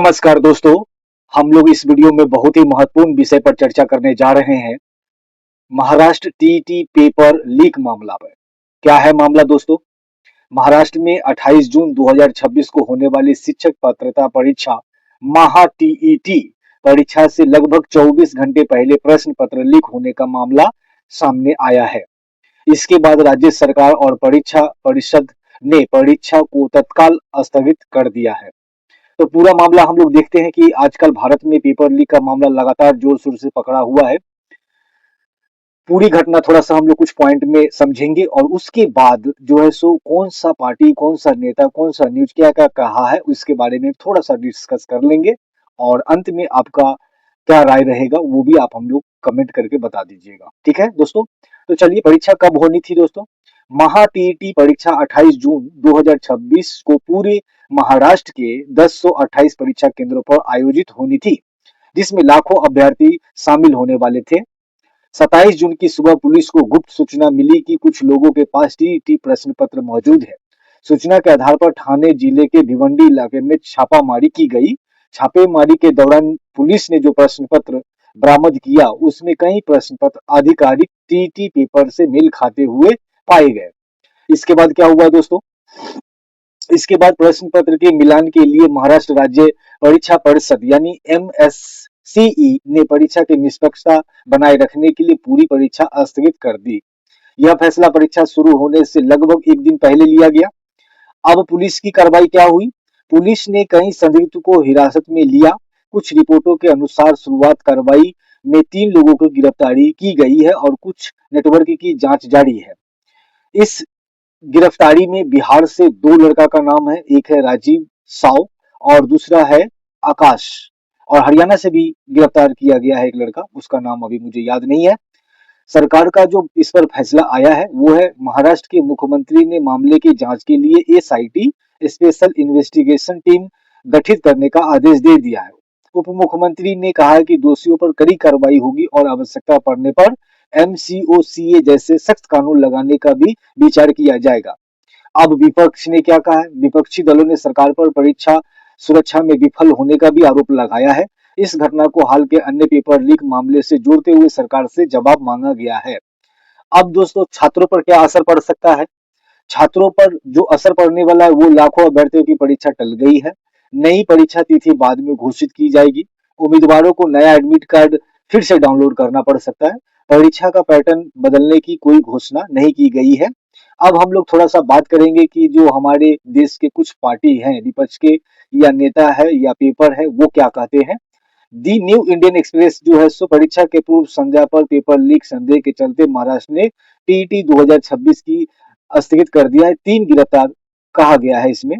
नमस्कार दोस्तों, हम लोग इस वीडियो में बहुत ही महत्वपूर्ण विषय पर चर्चा करने जा रहे हैं। महाराष्ट्र टीईटी पेपर लीक मामला पर। क्या है मामला दोस्तों? महाराष्ट्र में 28 जून 2026 को होने वाली शिक्षक पात्रता परीक्षा महा टीईटी परीक्षा से लगभग 24 घंटे पहले प्रश्न पत्र लीक होने का मामला सामने आया है। इसके बाद राज्य सरकार और परीक्षा परिषद ने परीक्षा को तत्काल स्थगित कर दिया है। तो पूरा मामला हम लोग देखते हैं कि आजकल भारत में पेपर लीक का मामला लगातार जोर शोर से पकड़ा हुआ है। पूरी घटना थोड़ा सा हम लोग कुछ पॉइंट में समझेंगे और उसके बाद जो है सो कौन सा पार्टी, कौन सा नेता, कौन सा न्यूज क्या क्या कहा है उसके बारे में थोड़ा सा डिस्कस कर लेंगे और अंत में आपका क्या राय रहेगा वो भी आप हम लोग कमेंट करके बता दीजिएगा। ठीक है दोस्तों? तो चलिए, परीक्षा कब होनी थी दोस्तों? महा टीईटी परीक्षा 28 जून 2026 को पूरे महाराष्ट्र के 1028 परीक्षा केंद्रों पर आयोजित होनी थी, जिसमें लाखों अभ्यर्थी शामिल होने वाले थे। 27 जून की सुबह पुलिस को गुप्त सूचना मिली कि कुछ लोगों के पास टीईटी प्रश्न पत्र मौजूद है। सूचना के आधार पर ठाणे जिले के भिवंडी इलाके में छापामारी की गई। छापेमारी के दौरान पुलिस ने जो प्रश्न पत्र बरामद किया उसमें कई प्रश्न पत्र आधिकारिक टीईटी पेपर से मेल खाते हुए पाए गए। इसके बाद क्या हुआ दोस्तों? इसके बाद प्रश्न पत्र के मिलान के लिए महाराष्ट्र राज्य परीक्षा परिषद यानी एमएससीई ने परीक्षा की निष्पक्षता बनाए रखने के लिए पूरी परीक्षा स्थगित कर दी। यह फैसला परीक्षा शुरू होने से लगभग एक दिन पहले लिया गया। अब पुलिस की कार्रवाई क्या हुई? पुलिस ने कई संदिग्ध को हिरासत में लिया। कुछ रिपोर्टों के अनुसार शुरुआत कार्रवाई में 3 लोगों की गिरफ्तारी की गई है और कुछ नेटवर्क की जांच जारी है। इस गिरफ्तारी में बिहार से 2 लड़का का नाम है, एक है राजीव साव और दूसरा है आकाश, और हरियाणा से भी गिरफ्तार किया गया है एक लड़का, उसका नाम अभी मुझे याद नहीं है। सरकार का जो इस पर फैसला आया है वो है महाराष्ट्र के मुख्यमंत्री ने मामले की जांच के लिए एसआईटी स्पेशल इन्वेस्टिगेशन टीम गठित करने का आदेश दे दिया है। उप मुख्यमंत्री ने कहा है कि दोषियों पर कड़ी कार्रवाई होगी और आवश्यकता पड़ने पर एमसीओसीए जैसे सख्त कानून लगाने का भी विचार किया जाएगा। अब विपक्ष ने क्या कहा है? विपक्षी दलों ने सरकार पर परीक्षा सुरक्षा में विफल होने का भी आरोप लगाया है। इस घटना को हाल के अन्य पेपर लीक मामले से जोड़ते हुए सरकार से जवाब मांगा गया है। अब दोस्तों, छात्रों पर क्या असर पड़ सकता है? छात्रों पर जो असर पड़ने वाला है वो लाखों अभ्यर्थियों की परीक्षा टल गई है। नई परीक्षा तिथि बाद में घोषित की जाएगी। उम्मीदवारों को नया एडमिट कार्ड फिर से डाउनलोड करना पड़ सकता है। परीक्षा का पैटर्न बदलने की कोई घोषणा नहीं की गई है। अब हम लोग थोड़ा सा बात करेंगे कि जो हमारे देश के कुछ पार्टी हैं, विपक्ष के या नेता है या पेपर है, वो क्या कहते हैं। दी न्यू इंडियन एक्सप्रेस जो है सो परीक्षा के पूर्व संध्या पर पेपर लीक संदेह के चलते महाराष्ट्र ने टीईटी 2026 की स्थगित कर दिया है। 3 गिरफ्तार कहा गया है इसमें।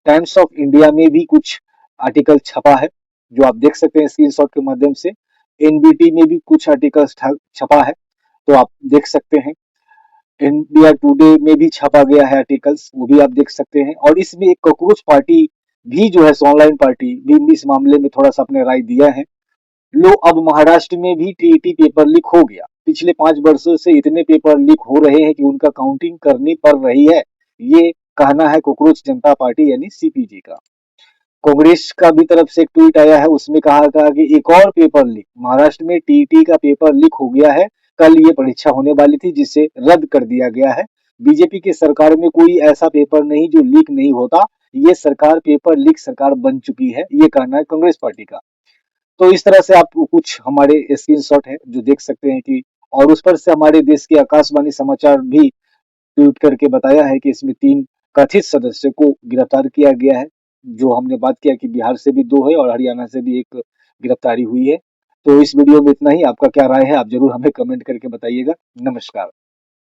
टाइम्स ऑफ इंडिया में भी कुछ आर्टिकल छपा है जो आप देख सकते हैं स्क्रीनशॉट के माध्यम से। एनबीटी में भी कुछ आर्टिकल छपा है तो आप देख सकते हैं। इंडिया टुडे में भी छपा गया है आर्टिकल्स, वो भी आप देख सकते हैं। और इसमें एक कॉकरोच पार्टी भी जो है ऑनलाइन पार्टी भी इस मामले में थोड़ा सा अपने राय दिया है। लो, अब महाराष्ट्र में भी टीईटी पेपर लीक हो गया। पिछले 5 वर्षों से इतने पेपर लीक हो रहे हैं कि उनका काउंटिंग करनी पड़ रही है, ये कहना है कॉकरोच जनता पार्टी यानी सीपीजी का। कांग्रेस का भी तरफ से एक ट्वीट आया है, उसमें कहा था कि एक और पेपर लीक, महाराष्ट्र में टीईटी का पेपर लीक हो गया है। कल ये परीक्षा होने वाली थी जिसे रद्द कर दिया गया है। बीजेपी की सरकार में कोई ऐसा पेपर नहीं जो लीक नहीं होता। ये सरकार पेपर लीक सरकार बन चुकी है, ये कहना है कांग्रेस पार्टी का। तो इस तरह से आप कुछ हमारे स्क्रीनशॉट है जो देख सकते हैं कि, और उस पर से हमारे देश के आकाशवाणी समाचार भी ट्वीट करके बताया है कि इसमें 3 कथित सदस्य को गिरफ्तार किया गया है। जो हमने बात किया कि बिहार से भी 2 है और हरियाणा से भी एक गिरफ्तारी हुई है। तो इस वीडियो में इतना ही। आपका क्या राय है आप जरूर हमें कमेंट करके बताइएगा। नमस्कार।